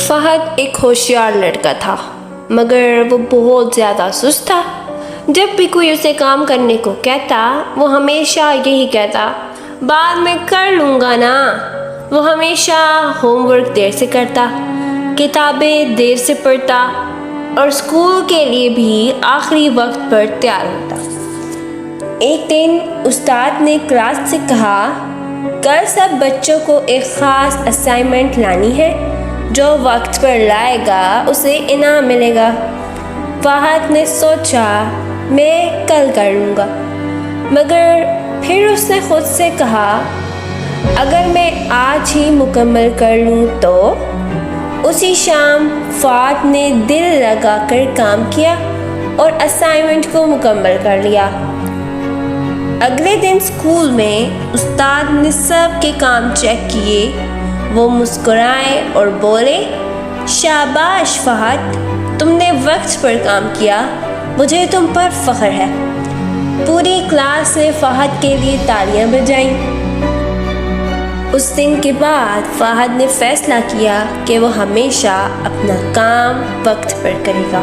فہد ایک ہوشیار لڑکا تھا مگر وہ بہت زیادہ سست تھا۔ جب بھی کوئی اسے کام کرنے کو کہتا وہ ہمیشہ یہی کہتا، بعد میں کر لوں گا نا۔ وہ ہمیشہ ہوم ورک دیر سے کرتا، کتابیں دیر سے پڑھتا اور اسکول کے لیے بھی آخری وقت پر تیار ہوتا۔ ایک دن استاد نے کلاس سے کہا، کل سب بچوں کو ایک خاص اسائنمنٹ لانی ہے، جو وقت پر لائے گا اسے انعام ملے گا۔ فہد نے سوچا میں کل کر لوں گا، مگر پھر اس نے خود سے کہا اگر میں آج ہی مکمل کر لوں تو۔ اسی شام فہد نے دل لگا کر کام کیا اور اسائنمنٹ کو مکمل کر لیا۔ اگلے دن اسکول میں استاد نے سب کے کام چیک کیے۔ وہ مسکرائے اور بولے، شاباش فہد، تم نے وقت پر کام کیا، مجھے تم پر فخر ہے۔ پوری کلاس نے فہد کے لیے تالیاں بجائیں۔ اس دن کے بعد فہد نے فیصلہ کیا کہ وہ ہمیشہ اپنا کام وقت پر کرے گا۔